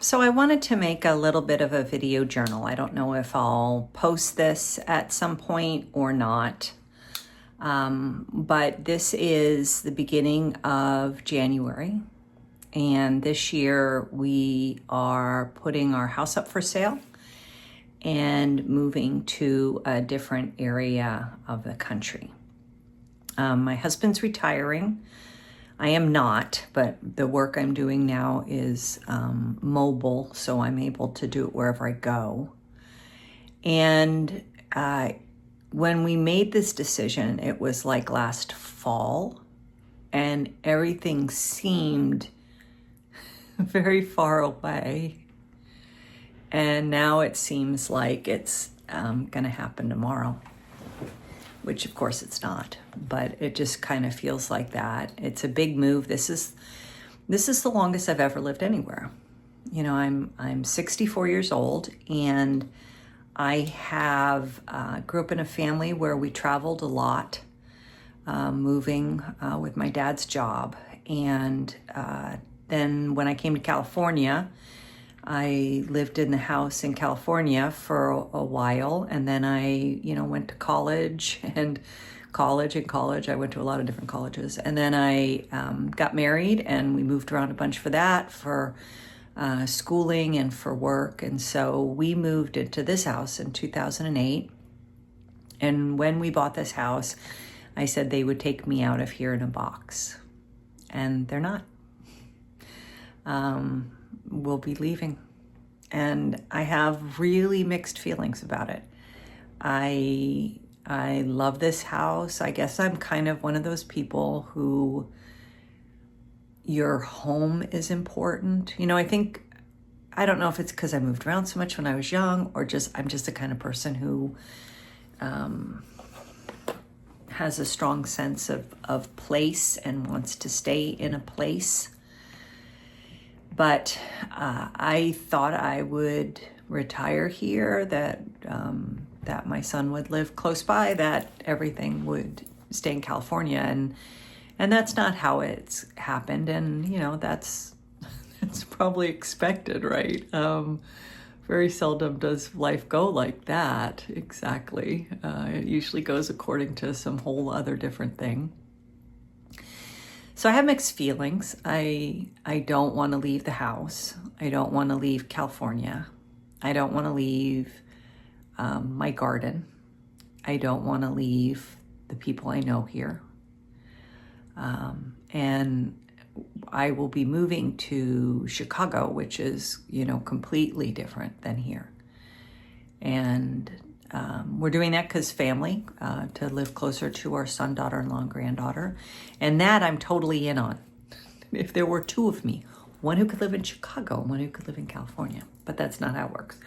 So I wanted to make a little bit of a video journal. I don't know if I'll post this at some point or not, but this is the beginning of January. And this year we are putting our house up for sale and moving to a different area of the country. My husband's retiring. I am not, but the work I'm doing now is mobile, so I'm able to do it wherever I go. And when we made this decision, it was like last fall, and everything seemed very far away. And now it seems like it's going to happen tomorrow, which of course it's not, but it just kind of feels like that. It's a big move. This is the longest I've ever lived anywhere. You know, I'm 64 years old, and I have grew up in a family where we traveled a lot, moving with my dad's job. And then when I came to California, I lived in the house in California for a while, and then I, went to college. I went to a lot of different colleges, and then I got married, and we moved around a bunch for that, for schooling and for work. And so we moved into this house in 2008. And when we bought this house, I said they would take me out of here in a box, and they're not. We'll be leaving. And I have really mixed feelings about it. I love this house. I guess I'm kind of one of those people who your home is important. I don't know if it's because I moved around so much when I was young, or I'm just the kind of person who has a strong sense of place and wants to stay in a place. But I thought I would retire here, that my son would live close by, that everything would stay in California, and that's not how it's happened. And that's probably expected, right? Very seldom does life go like that exactly. It usually goes according to some whole other different thing. So I have mixed feelings. I don't want to leave the house. I don't want to leave California. I don't want to leave my garden. I don't want to leave the people I know here. And I will be moving to Chicago, which is, completely different than here. And we're doing that because family, to live closer to our son, daughter-in-law, and granddaughter. And that I'm totally in on. If there were two of me, one who could live in Chicago and one who could live in California. But that's not how it works.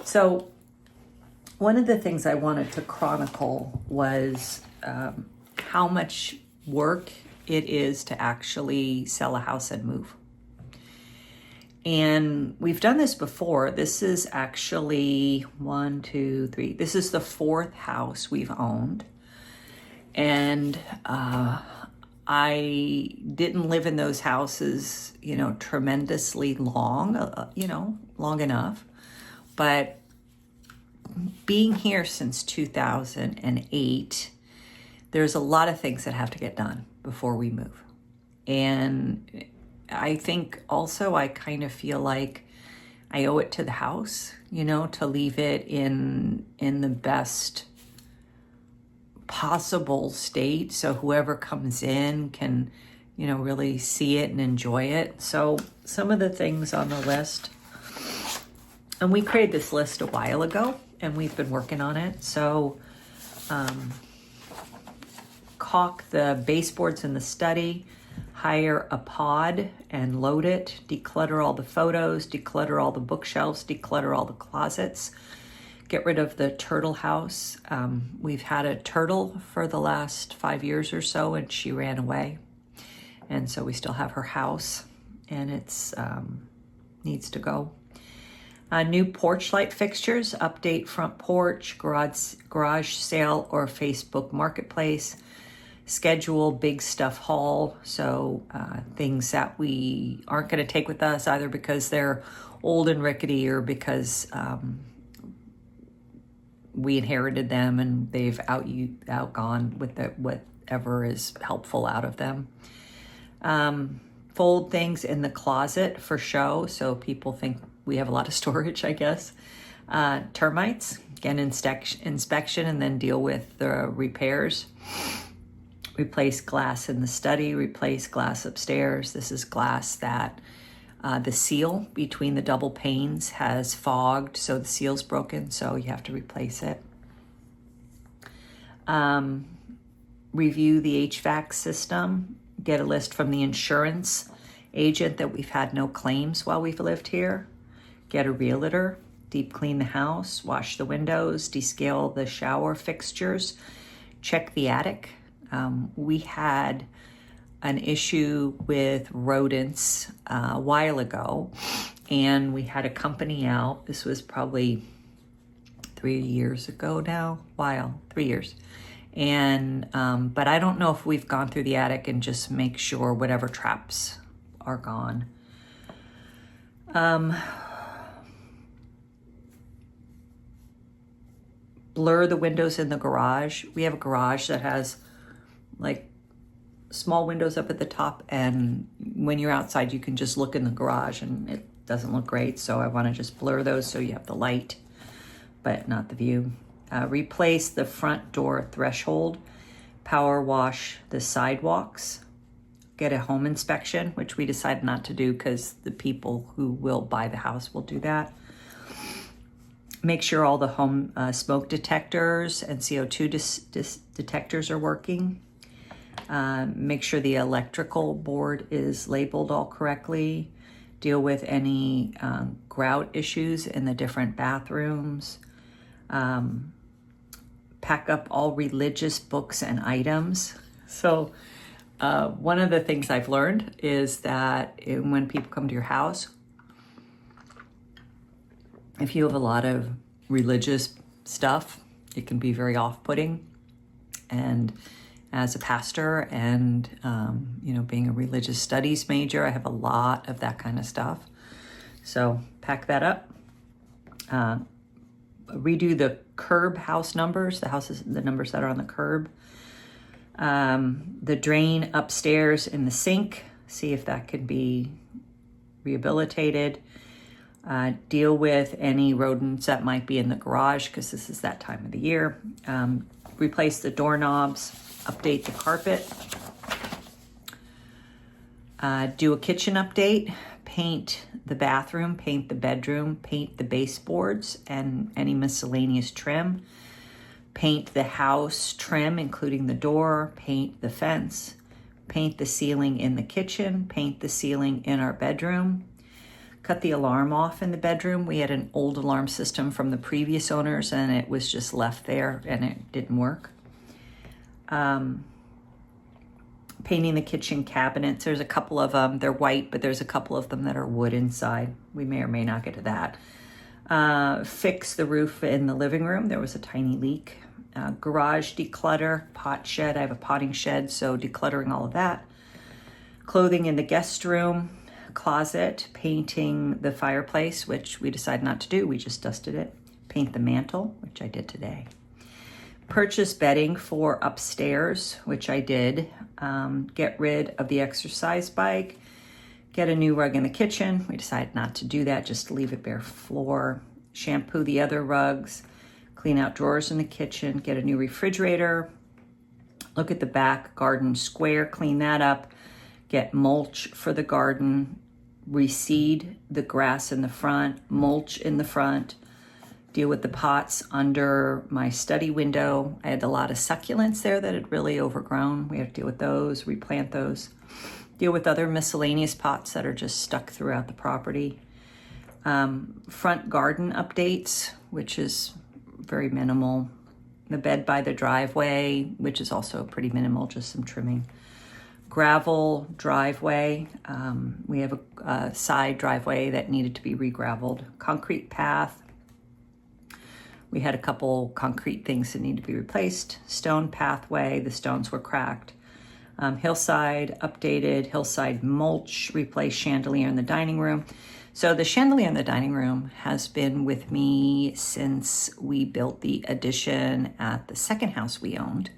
So one of the things I wanted to chronicle was how much work it is to actually sell a house and move. And we've done this before. This is actually this is the fourth house we've owned. And I didn't live in those houses, tremendously long, long enough. But being here since 2008, there's a lot of things that have to get done before we move. And I think also I kind of feel like I owe it to the house, to leave it in the best possible state, so whoever comes in can, really see it and enjoy it. So some of the things on the list, and we created this list a while ago, and we've been working on it. So caulk the baseboards in the study, hire a pod and load it, declutter all the photos, declutter all the bookshelves, declutter all the closets, get rid of the turtle house. We've had a turtle for the last 5 years or so, and she ran away. And so we still have her house, and it's needs to go. New porch light fixtures, update front porch, garage sale or Facebook Marketplace. schedule big stuff haul. So things that we aren't going to take with us, either because they're old and rickety or because we inherited them and they've outgone with whatever is helpful out of them. Fold things in the closet for show, so people think we have a lot of storage, I guess. Termites, get inspection and then deal with the repairs. Replace glass in the study, replace glass upstairs. This is glass that the seal between the double panes has fogged, so the seal's broken, so you have to replace it. Review the HVAC system. Get a list from the insurance agent that we've had no claims while we've lived here. Get a realtor. Deep clean the house. Wash the windows. Descale the shower fixtures. Check the attic. We had an issue with rodents a while ago, and we had a company out. This was probably 3 years ago now. 3 years. And but I don't know if we've gone through the attic and just make sure whatever traps are gone. Blur the windows in the garage. We have a garage that has like small windows up at the top, and when you're outside you can just look in the garage and it doesn't look great, so I want to just blur those so you have the light but not the view. Replace the front door threshold. Power wash the sidewalks. Get a home inspection, which we decided not to do because the people who will buy the house will do that. Make sure all the home smoke detectors and CO2 detectors are working. Make sure the electrical board is labeled all correctly. Deal with any grout issues in the different bathrooms. Pack up all religious books and items. So one of the things I've learned is that when people come to your house, if you have a lot of religious stuff, it can be very off-putting. And as a pastor and, being a religious studies major, I have a lot of that kind of stuff. So pack that up. Redo the curb house numbers, the numbers that are on the curb. The drain upstairs in the sink, see if that could be rehabilitated. Deal with any rodents that might be in the garage because this is that time of the year. Replace the doorknobs, update the carpet. Do a kitchen update. Paint the bathroom, paint the bedroom, paint the baseboards and any miscellaneous trim. Paint the house trim, including the door, paint the fence, paint the ceiling in the kitchen, paint the ceiling in our bedroom. Cut the alarm off in the bedroom. We had an old alarm system from the previous owners and it was just left there and it didn't work. Painting the kitchen cabinets. There's a couple of them. They're white, but there's a couple of them that are wood inside. We may or may not get to that. Fix the roof in the living room. There was a tiny leak. Garage declutter, pot shed. I have a potting shed, so decluttering all of that. Clothing in the guest room, closet. Painting the fireplace, which we decided not to do. We just dusted it. Paint the mantle, which I did today. Purchase bedding for upstairs, which I did. Get rid of the exercise bike. Get a new rug in the kitchen. We decided not to do that, just to leave it bare floor. Shampoo the other rugs. Clean out drawers in the kitchen. Get a new refrigerator. Look at the back garden square. Clean that up. Get mulch for the garden. Reseed the grass in the front. Mulch in the front. Deal with the pots under my study window. I had a lot of succulents there that had really overgrown. We have to deal with those, replant those. Deal with other miscellaneous pots that are just stuck throughout the property. Front garden updates, which is very minimal. The bed by the driveway, which is also pretty minimal, just some trimming. Gravel driveway. We have a side driveway that needed to be re-graveled. Concrete path. We had a couple concrete things that need to be replaced. Stone pathway, the stones were cracked. Hillside updated, Hillside mulch, replaced chandelier in the dining room. So the chandelier in the dining room has been with me since we built the addition at the second house we owned.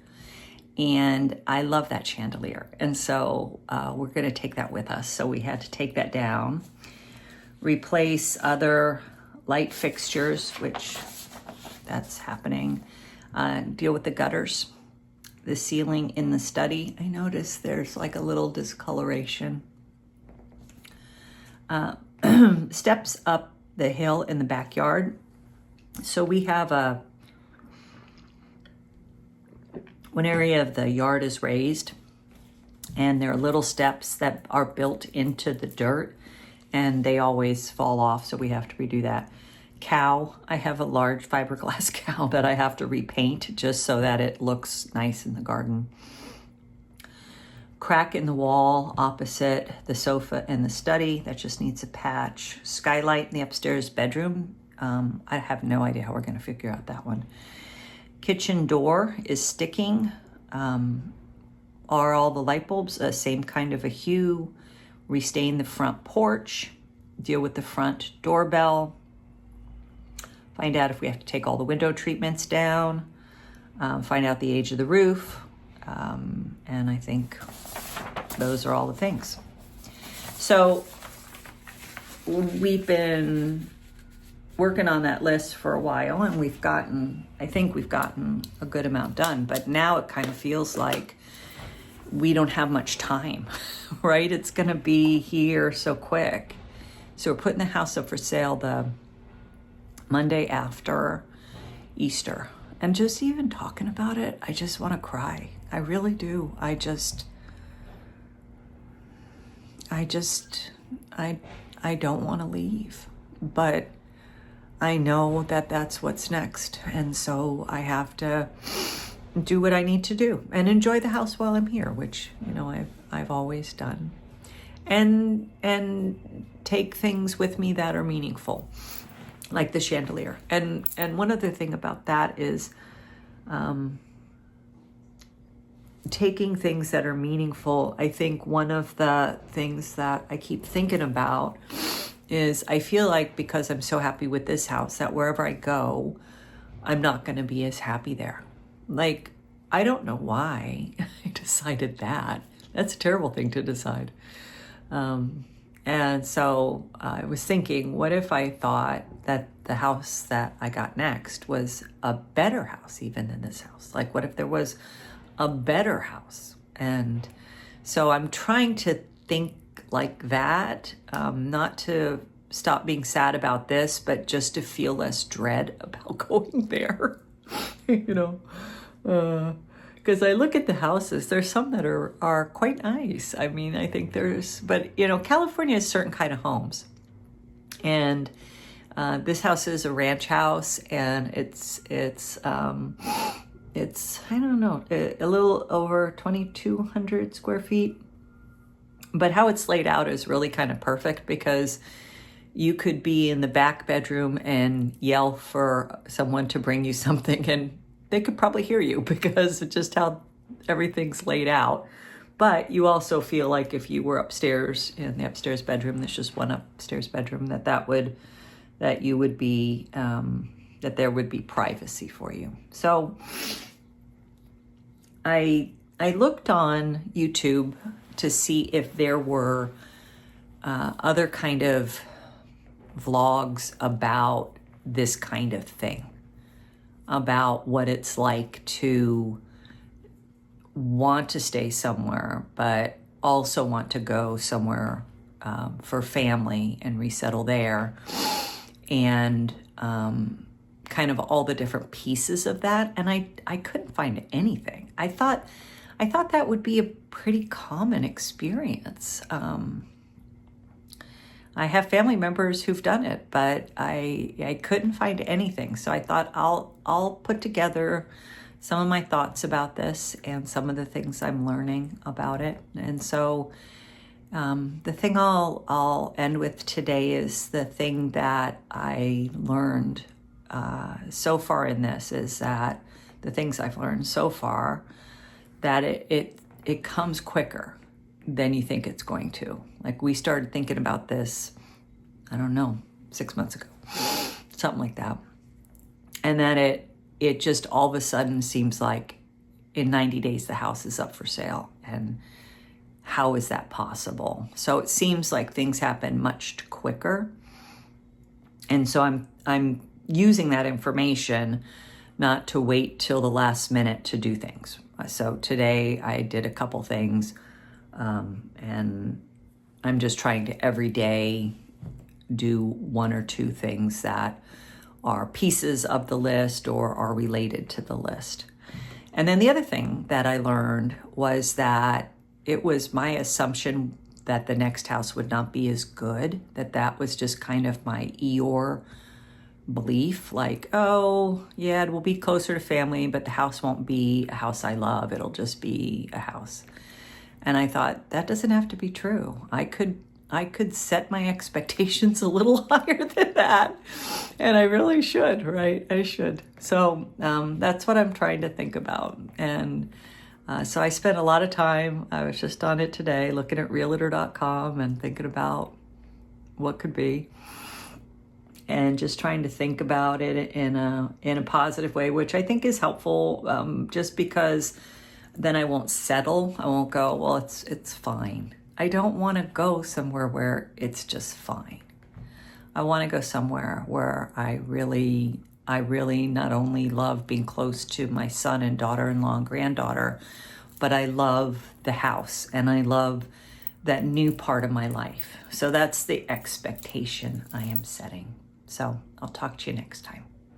And I love that chandelier. And so we're going to take that with us. So we had to take that down, replace other light fixtures, which that's happening, deal with the gutters, the ceiling in the study. I noticed there's like a little discoloration. Steps up the hill in the backyard. So we have one area of the yard is raised, and there are little steps that are built into the dirt, and they always fall off, so we have to redo that. Cow, I have a large fiberglass cow that I have to repaint just so that it looks nice in the garden. Crack in the wall opposite the sofa in the study that just needs a patch. Skylight in the upstairs bedroom. I have no idea how we're going to figure out that one. Kitchen door is sticking. Are all the light bulbs same kind of a hue? Restain the front porch. Deal with the front doorbell. Find out if we have to take all the window treatments down. Find out the age of the roof. And I think those are all the things. So we've been working on that list for a while, and I think we've gotten a good amount done, but now it kind of feels like we don't have much time, right? It's going to be here so quick. So we're putting the house up for sale the Monday after Easter. And just even talking about it, I just want to cry. I really do. I don't want to leave, but I know that that's what's next. And so I have to do what I need to do and enjoy the house while I'm here, which, I've always done, and take things with me that are meaningful, like the chandelier. And one other thing about that is, taking things that are meaningful. I think one of the things that I keep thinking about is I feel like because I'm so happy with this house that wherever I go, I'm not going to be as happy there. Like, I don't know why I decided that. That's a terrible thing to decide. And so I was thinking, what if I thought that the house that I got next was a better house even than this house? Like, what if there was a better house? And so I'm trying to think like that, not to stop being sad about this, but just to feel less dread about going there, because I look at the houses, there's some that are quite nice. I mean, I think but California has certain kind of homes, and this house is a ranch house, and it's I don't know, a little over 2,200 square feet. But how it's laid out is really kind of perfect, because you could be in the back bedroom and yell for someone to bring you something, and they could probably hear you because of just how everything's laid out. But you also feel like if you were upstairs in the upstairs bedroom, there's just one upstairs bedroom, that there would be privacy for you. So I looked on YouTube to see if there were other kind of vlogs about this kind of thing, about what it's like to want to stay somewhere, but also want to go somewhere for family and resettle there, and kind of all the different pieces of that. And I couldn't find anything. I thought that would be a pretty common experience. I have family members who've done it, but I couldn't find anything. So I thought I'll put together some of my thoughts about this and some of the things I'm learning about it. And so the thing I'll end with today is the thing that I learned so far in this, is that the things I've learned so far, that it comes quicker than you think it's going to. Like, we started thinking about this, I don't know, 6 months ago, something like that. And then it just all of a sudden seems like in 90 days the house is up for sale. And how is that possible? So it seems like things happen much quicker. And so I'm using that information not to wait till the last minute to do things. So today I did a couple things, and I'm just trying to every day do one or two things that are pieces of the list or are related to the list. And then the other thing that I learned was that it was my assumption that the next house would not be as good, that was just kind of my Eeyore belief, like, oh yeah, it will be closer to family, but the house won't be a house I love. It'll just be a house. And I thought, that doesn't have to be true. I could set my expectations a little higher than that. And I really should, right? I should. So that's what I'm trying to think about. And so I spent a lot of time, I was just on it today, looking at realtor.com and thinking about what could be, and just trying to think about it in a positive way, which I think is helpful, just because then I won't settle. I won't go, well, it's fine. I don't want to go somewhere where it's just fine. I want to go somewhere where I really not only love being close to my son and daughter-in-law and granddaughter, but I love the house and I love that new part of my life. So that's the expectation I am setting. So I'll talk to you next time.